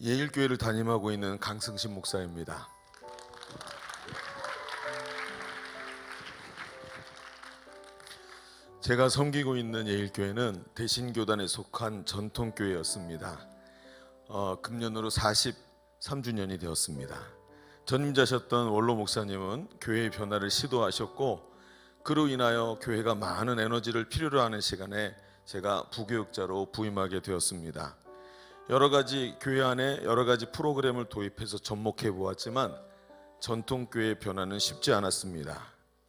예일교회를 담임하고 있는 강승신 목사입니다. 제가 섬기고 있는 예일교회는 대신교단에 속한 전통교회였습니다. 금년으로 43주년이 되었습니다. 전임자셨던 원로 목사님은 교회의 변화를 시도하셨고, 그로 인하여 교회가 많은 에너지를 필요로 하는 시간에 제가 부교육자로 부임하게 되었습니다. 여러 가지 교회 안에 여러 가지 프로그램을 도입해서 접목해 보았지만 전통교회의 변화는 쉽지 않았습니다.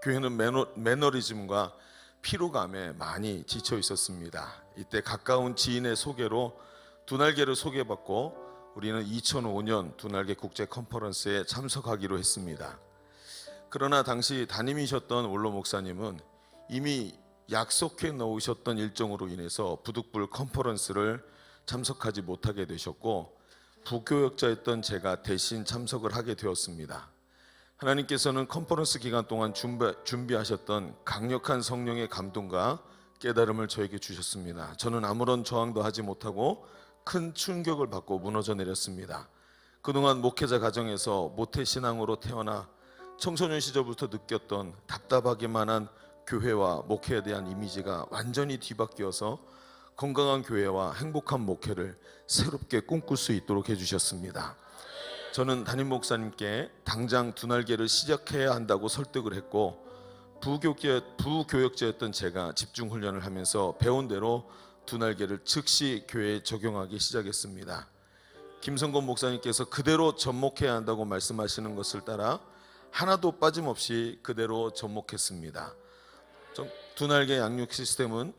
교회는 매너리즘과 피로감에 많이 지쳐 있었습니다. 이때 가까운 지인의 소개로 두날개를 소개받고 우리는 2005년 두날개 국제 컨퍼런스에 참석하기로 했습니다. 그러나 당시 담임이셨던 원로 목사님은 이미 약속해 놓으셨던 일정으로 인해서 부득불 컨퍼런스를 참석하지 못하게 되셨고, 부교역자였던 제가 대신 참석을 하게 되었습니다. 하나님께서는 컨퍼런스 기간 동안 준비하셨던 강력한 성령의 감동과 깨달음을 저에게 주셨습니다. 저는 아무런 저항도 하지 못하고 큰 충격을 받고 무너져 내렸습니다. 그동안 목회자 가정에서 모태신앙으로 태어나 청소년 시절부터 느꼈던 답답하기만 한 교회와 목회에 대한 이미지가 완전히 뒤바뀌어서 건강한 교회와 행복한 목회를 새롭게 꿈꿀 수 있도록 해주셨습니다. 저는 담임 목사님께 당장 두날개를 시작해야 한다고 설득을 했고, 부교역자였던 제가 집중 훈련을 하면서 배운 대로 두날개를 즉시 교회에 적용하기 시작했습니다. 김성곤 목사님께서 그대로 접목해야 한다고 말씀하시는 것을 따라 하나도 빠짐없이 그대로 접목했습니다. 두날개 양육 시스템은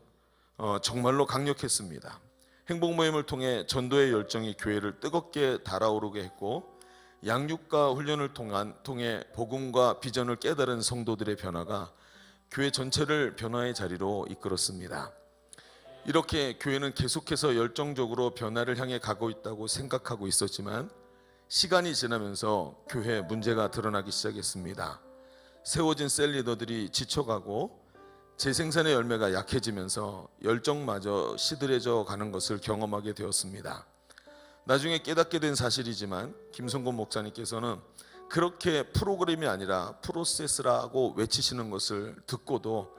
정말로 강력했습니다. 행복 모임을 통해 전도의 열정이 교회를 뜨겁게 달아오르게 했고, 양육과 훈련을 통해 복음과 비전을 깨달은 성도들의 변화가 교회 전체를 변화의 자리로 이끌었습니다. 이렇게 교회는 계속해서 열정적으로 변화를 향해 가고 있다고 생각하고 있었지만, 시간이 지나면서 교회에 문제가 드러나기 시작했습니다. 세워진 셀 리더들이 지쳐가고 재생산의 열매가 약해지면서 열정마저 시들해져 가는 것을 경험하게 되었습니다. 나중에 깨닫게 된 사실이지만 김성곤 목사님께서는 그렇게 프로그램이 아니라 프로세스라고 외치시는 것을 듣고도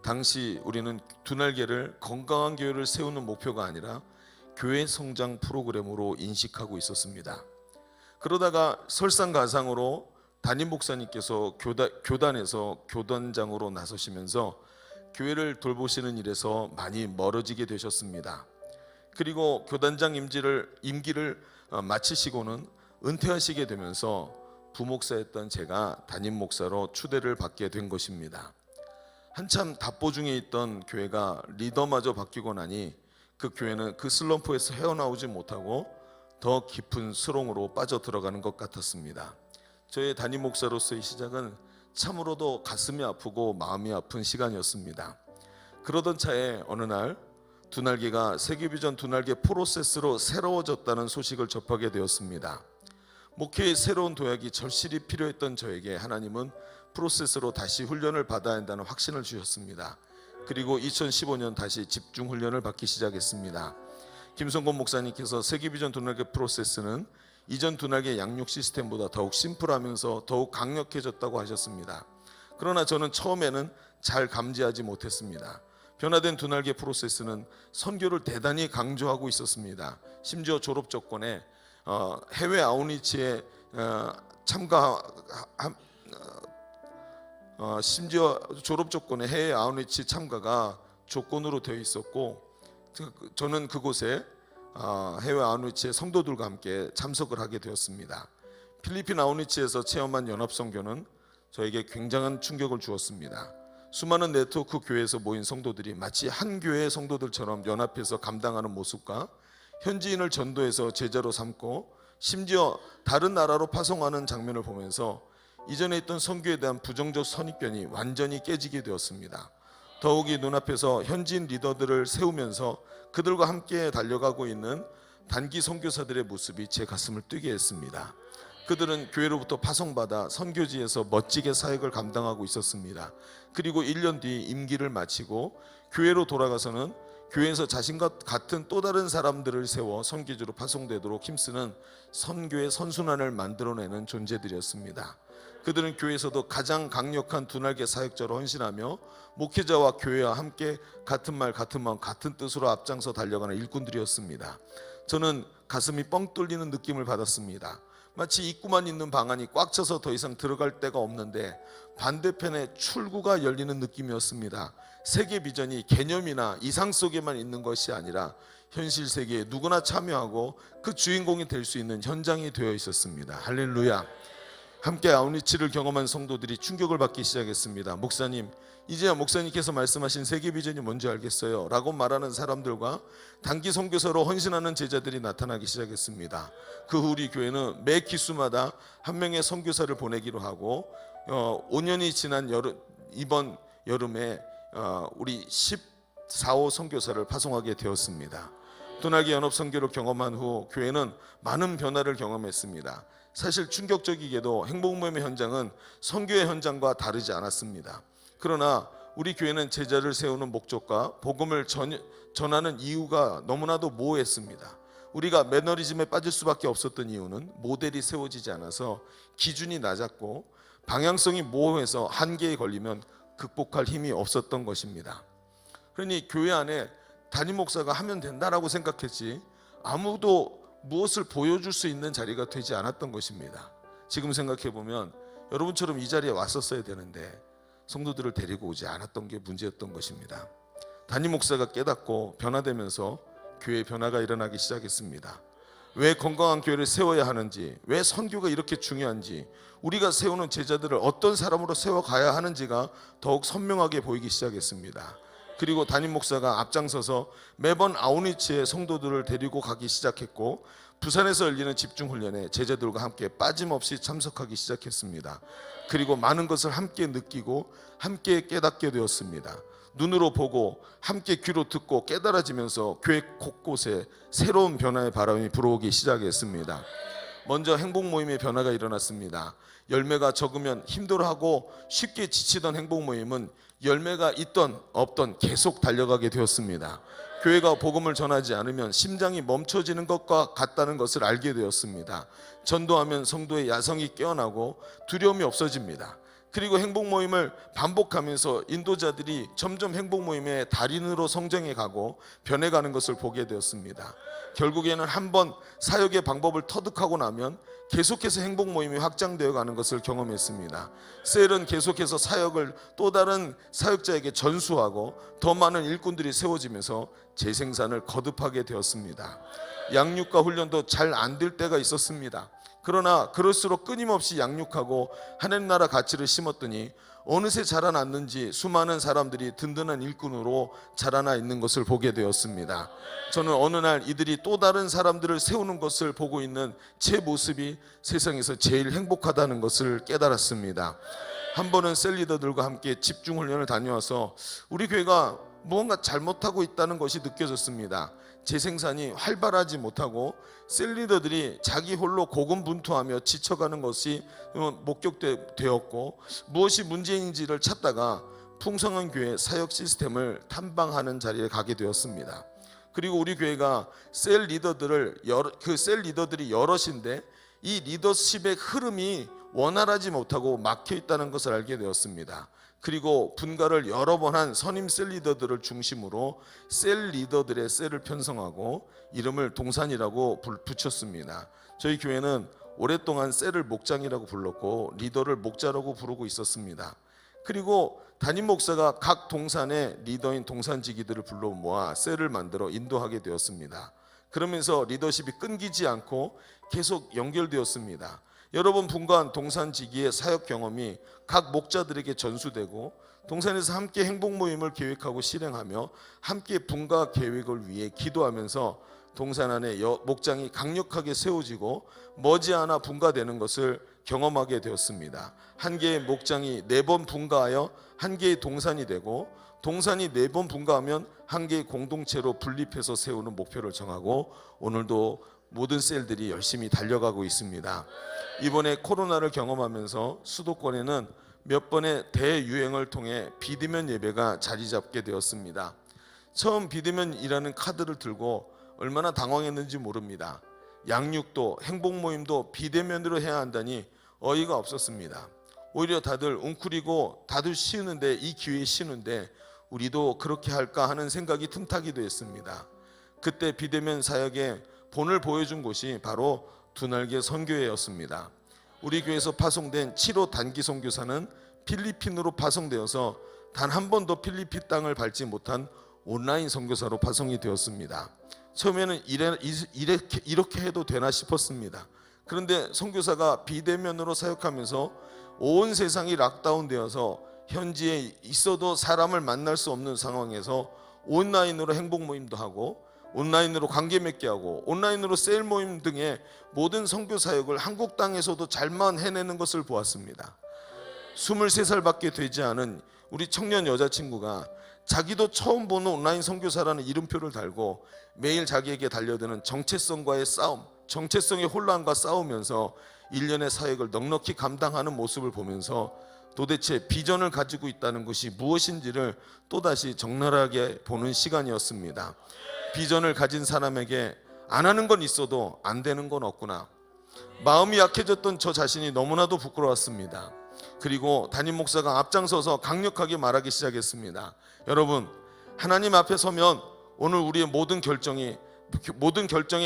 당시 우리는 두날개를 건강한 교회를 세우는 목표가 아니라 교회 성장 프로그램으로 인식하고 있었습니다. 그러다가 설상가상으로 담임 목사님께서 교단에서 교단장으로 나서시면서 교회를 돌보시는 일에서 많이 멀어지게 되셨습니다. 그리고 교단장 임기를 마치시고는 은퇴하시게 되면서 부목사였던 제가 담임 목사로 추대를 받게 된 것입니다. 한참 답보 중에 있던 교회가 리더마저 바뀌고 나니 그 교회는 그 슬럼프에서 헤어나오지 못하고 더 깊은 수렁으로 빠져들어가는 것 같았습니다. 저의 담임 목사로서의 시작은 참으로도 가슴이 아프고 마음이 아픈 시간이었습니다. 그러던 차에 어느 날 두날개가 세계비전 두날개 프로세스로 새로워졌다는 소식을 접하게 되었습니다. 목회의 새로운 도약이 절실히 필요했던 저에게 하나님은 프로세스로 다시 훈련을 받아야 한다는 확신을 주셨습니다. 그리고 2015년 다시 집중 훈련을 받기 시작했습니다. 김성곤 목사님께서 세계비전 두날개 프로세스는 이전 두날개 양육 시스템보다 더욱 심플하면서 더욱 강력해졌다고 하셨습니다. 그러나 저는 처음에는 잘 감지하지 못했습니다. 변화된 두날개 프로세스는 선교를 대단히 강조하고 있었습니다. 심지어 졸업 조건에 해외 아웃리치에 해외 아웃리치 참가가 조건으로 되어 있었고, 저는 그곳에 해외 아웃리치의 성도들과 함께 참석을 하게 되었습니다. 필리핀 아웃리치에서 체험한 연합선교는 저에게 굉장한 충격을 주었습니다. 수많은 네트워크 교회에서 모인 성도들이 마치 한 교회의 성도들처럼 연합해서 감당하는 모습과 현지인을 전도해서 제자로 삼고 심지어 다른 나라로 파송하는 장면을 보면서 이전에 있던 선교에 대한 부정적 선입견이 완전히 깨지게 되었습니다. 더욱이 눈앞에서 현지인 리더들을 세우면서 그들과 함께 달려가고 있는 단기 선교사들의 모습이 제 가슴을 뛰게 했습니다. 그들은 교회로부터 파송받아 선교지에서 멋지게 사역을 감당하고 있었습니다. 그리고 1년 뒤 임기를 마치고 교회로 돌아가서는 교회에서 자신과 같은 또 다른 사람들을 세워 선교지로 파송되도록 힘쓰는 선교의 선순환을 만들어내는 존재들이었습니다. 그들은 교회에서도 가장 강력한 두 날개 사역자로 헌신하며 목회자와 교회와 함께 같은 말 같은 마음 같은 뜻으로 앞장서 달려가는 일꾼들이었습니다. 저는 가슴이 뻥 뚫리는 느낌을 받았습니다. 마치 입구만 있는 방 안이 꽉 차서 더 이상 들어갈 데가 없는데 반대편에 출구가 열리는 느낌이었습니다. 세계 비전이 개념이나 이상 속에만 있는 것이 아니라 현실 세계에 누구나 참여하고 그 주인공이 될 수 있는 현장이 되어 있었습니다. 할렐루야. 함께 아웃리치를 경험한 성도들이 충격을 받기 시작했습니다. 목사님, 이제야 목사님께서 말씀하신 세계 비전이 뭔지 알겠어요 라고 말하는 사람들과 단기 선교사로 헌신하는 제자들이 나타나기 시작했습니다. 그 후 우리 교회는 매 기수마다 한 명의 선교사를 보내기로 하고 5년이 지난 이번 여름에 우리 14호 선교사를 파송하게 되었습니다. 두날개 연합 선교를 경험한 후 교회는 많은 변화를 경험했습니다. 사실 충격적이게도 행복모임의 현장은 선교의 현장과 다르지 않았습니다. 그러나 우리 교회는 제자를 세우는 목적과 복음을 전하는 이유가 너무나도 모호했습니다. 우리가 매너리즘에 빠질 수밖에 없었던 이유는 모델이 세워지지 않아서 기준이 낮았고 방향성이 모호해서 한계에 걸리면 극복할 힘이 없었던 것입니다. 그러니 교회 안에 담임 목사가 하면 된다라고 생각했지 아무도 무엇을 보여줄 수 있는 자리가 되지 않았던 것입니다. 지금 생각해보면 여러분처럼 이 자리에 왔었어야 되는데 성도들을 데리고 오지 않았던 게 문제였던 것입니다. 담임 목사가 깨닫고 변화되면서 교회의 변화가 일어나기 시작했습니다. 왜 건강한 교회를 세워야 하는지, 왜 선교가 이렇게 중요한지, 우리가 세우는 제자들을 어떤 사람으로 세워가야 하는지가 더욱 선명하게 보이기 시작했습니다. 그리고 담임 목사가 앞장서서 매번 아웃리치에 성도들을 데리고 가기 시작했고 부산에서 열리는 집중훈련에 제자들과 함께 빠짐없이 참석하기 시작했습니다. 그리고 많은 것을 함께 느끼고 함께 깨닫게 되었습니다. 눈으로 보고 함께 귀로 듣고 깨달아지면서 교회 곳곳에 새로운 변화의 바람이 불어오기 시작했습니다. 먼저 행복모임의 변화가 일어났습니다. 열매가 적으면 힘들어하고 쉽게 지치던 행복모임은 열매가 있던 없던 계속 달려가게 되었습니다. 교회가 복음을 전하지 않으면 심장이 멈춰지는 것과 같다는 것을 알게 되었습니다. 전도하면 성도의 야성이 깨어나고 두려움이 없어집니다. 그리고 행복모임을 반복하면서 인도자들이 점점 행복모임의 달인으로 성장해 가고 변해가는 것을 보게 되었습니다. 결국에는 한번 사역의 방법을 터득하고 나면 계속해서 행복모임이 확장되어 가는 것을 경험했습니다. 셀은 계속해서 사역을 또 다른 사역자에게 전수하고 더 많은 일꾼들이 세워지면서 재생산을 거듭하게 되었습니다. 양육과 훈련도 잘 안 될 때가 있었습니다. 그러나 그럴수록 끊임없이 양육하고 하나님 나라 가치를 심었더니 어느새 자라났는지 수많은 사람들이 든든한 일꾼으로 자라나 있는 것을 보게 되었습니다. 저는 어느 날 이들이 또 다른 사람들을 세우는 것을 보고 있는 제 모습이 세상에서 제일 행복하다는 것을 깨달았습니다. 한 번은 셀리더들과 함께 집중훈련을 다녀와서 우리 교회가 무언가 잘못하고 있다는 것이 느껴졌습니다. 재생산이 활발하지 못하고 셀리더들이 자기 홀로 고군분투하며 지쳐가는 것이 목격되었고 무엇이 문제인지를 찾다가 풍성한 교회 사역 시스템을 탐방하는 자리에 가게 되었습니다. 그리고 우리 교회가 셀 리더들이 여럿인데 이 리더십의 흐름이 원활하지 못하고 막혀 있다는 것을 알게 되었습니다. 그리고 분가를 여러 번 한 선임 셀 리더들을 중심으로 셀 리더들의 셀을 편성하고 이름을 동산이라고 붙였습니다. 저희 교회는 오랫동안 셀을 목장이라고 불렀고 리더를 목자라고 부르고 있었습니다. 그리고 담임 목사가 각 동산의 리더인 동산지기들을 불러 모아 셀을 만들어 인도하게 되었습니다. 그러면서 리더십이 끊기지 않고 계속 연결되었습니다. 여러 번 분과한 동산지기의 사역 경험이 각 목자들에게 전수되고 동산에서 함께 행복모임을 계획하고 실행하며 함께 분가 계획을 위해 기도하면서 동산 안에 목장이 강력하게 세워지고 머지않아 분가되는 것을 경험하게 되었습니다. 한 개의 목장이 4번 분가하여 한 개의 동산이 되고 동산이 4번 분가하면 한 개의 공동체로 분립해서 세우는 목표를 정하고 오늘도 모든 셀들이 열심히 달려가고 있습니다. 이번에 코로나를 경험하면서 수도권에는 몇 번의 대유행을 통해 비대면 예배가 자리 잡게 되었습니다. 처음 비대면이라는 카드를 들고 얼마나 당황했는지 모릅니다. 양육도 행복 모임도 비대면으로 해야 한다니 어이가 없었습니다. 오히려 다들 웅크리고 다들 쉬는데, 이 기회에 쉬는데 우리도 그렇게 할까 하는 생각이 틈타기도 했습니다. 그때 비대면 사역의 본을 보여준 곳이 바로 두날개 선교회였습니다. 우리 교회에서 파송된 7호 단기 선교사는 필리핀으로 파송되어서 단 한 번도 필리핀 땅을 밟지 못한 온라인 선교사로 파송이 되었습니다. 처음에는 이렇게 해도 되나 싶었습니다. 그런데 선교사가 비대면으로 사역하면서 온 세상이 락다운되어서 현지에 있어도 사람을 만날 수 없는 상황에서 온라인으로 행복 모임도 하고, 온라인으로 관계 맺게 하고, 온라인으로 셀 모임 등의 모든 선교 사역을 한국 땅에서도 잘만 해내는 것을 보았습니다. 23살밖에 되지 않은 우리 청년 여자친구가 자기도 처음 보는 온라인 선교사라는 이름표를 달고 매일 자기에게 달려드는 정체성과의 싸움, 정체성의 혼란과 싸우면서 1년의 사역을 넉넉히 감당하는 모습을 보면서 도대체 비전을 가지고 있다는 것이 무엇인지를 또다시 적나라하게 보는 시간이었습니다. 비전을 가진 사람에게 안 하는 건 있어도 안 되는 건 없구나. 마음이 약해졌던 저 자신이 너무나도 부끄러웠습니다. 그리고 담임 목사가 앞장서서 강력하게 말하기 시작했습니다. 여러분, 하나님 앞에 서면 오늘 우리의 모든 결정에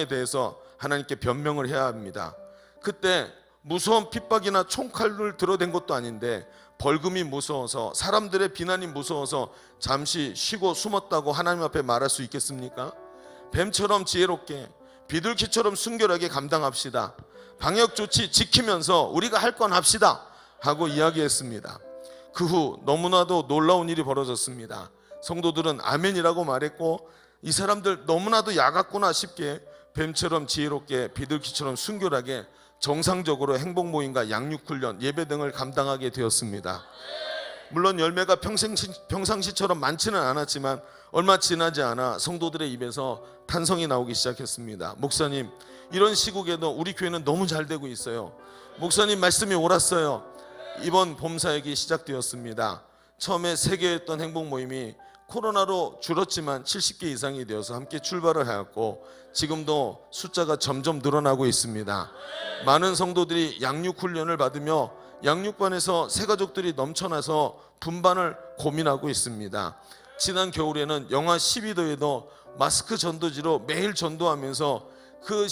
대해서 하나님께 변명을 해야 합니다. 그때 무서운 핍박이나 총칼을 들어댄 것도 아닌데 벌금이 무서워서, 사람들의 비난이 무서워서 잠시 쉬고 숨었다고 하나님 앞에 말할 수 있겠습니까? 뱀처럼 지혜롭게, 비둘기처럼 순결하게 감당합시다. 방역 조치 지키면서 우리가 할 건 합시다 하고 이야기했습니다. 그 후 너무나도 놀라운 일이 벌어졌습니다. 성도들은 아멘이라고 말했고, 이 사람들 너무나도 야같구나 싶게 뱀처럼 지혜롭게, 비둘기처럼 순결하게 정상적으로 행복 모임과 양육훈련, 예배 등을 감당하게 되었습니다. 물론 열매가 평상시처럼 많지는 않았지만 얼마 지나지 않아 성도들의 입에서 탄성이 나오기 시작했습니다. 목사님, 이런 시국에도 우리 교회는 너무 잘 되고 있어요. 목사님 말씀이 옳았어요. 이번 봄 사역이 시작되었습니다. 처음에 3개였던 행복 모임이 코로나로 줄었지만 70개 이상이 되어서 함께 출발을 하였고, 지금도 숫자가 점점 늘어나고 있습니다. 많은 성도들이 양육 훈련을 받으며 양육반에서 새가족들이 넘쳐나서 분반을 고민하고 있습니다. 지난 겨울에는 영하 12도에도 마스크 전도지로 매일 전도하면서 그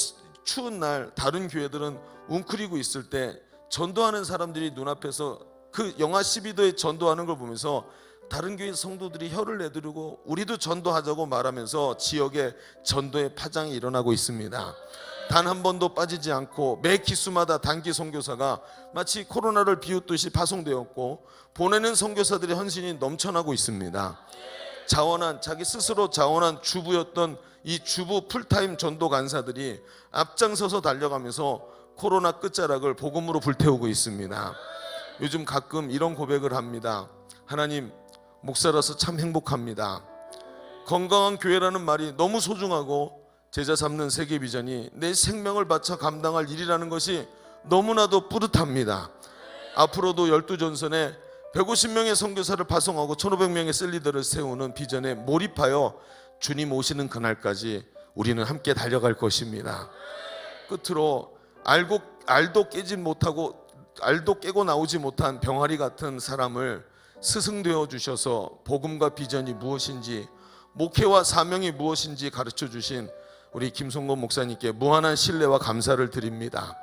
추운 날 다른 교회들은 웅크리고 있을 때 전도하는 사람들이 눈앞에서 그 영하 12도에 전도하는 걸 보면서 다른 교회 성도들이 혀를 내두르고 우리도 전도하자고 말하면서 지역에 전도의 파장이 일어나고 있습니다. 단 한 번도 빠지지 않고 매 기수마다 단기 선교사가 마치 코로나를 비웃듯이 파송되었고, 보내는 선교사들의 헌신이 넘쳐나고 있습니다. 자기 스스로 자원한 주부였던 이 주부 풀타임 전도 간사들이 앞장서서 달려가면서 코로나 끝자락을 복음으로 불태우고 있습니다. 요즘 가끔 이런 고백을 합니다. 하나님, 목사라서 참 행복합니다. 건강한 교회라는 말이 너무 소중하고, 제자 삼는 세계 비전이 내 생명을 바쳐 감당할 일이라는 것이 너무나도 뿌듯합니다. 앞으로도 12전선에 150명의 선교사를 파송하고 1500명의 셀리더를 세우는 비전에 몰입하여 주님 오시는 그날까지 우리는 함께 달려갈 것입니다. 끝으로 알도 깨고 나오지 못한 병아리 같은 사람을 스승되어 주셔서 복음과 비전이 무엇인지, 목회와 사명이 무엇인지 가르쳐 주신 우리 김성곤 목사님께 무한한 신뢰와 감사를 드립니다.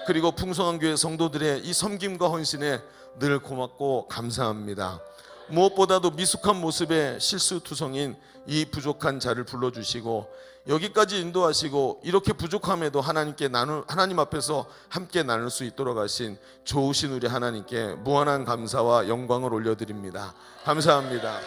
그리고 풍성한 교회 성도들의 이 섬김과 헌신에 늘 고맙고 감사합니다. 무엇보다도 미숙한 모습의 실수투성인 이 부족한 자를 불러주시고 여기까지 인도하시고, 이렇게 부족함에도 하나님 앞에서 함께 나눌 수 있도록 하신 좋으신 우리 하나님께 무한한 감사와 영광을 올려드립니다. 감사합니다.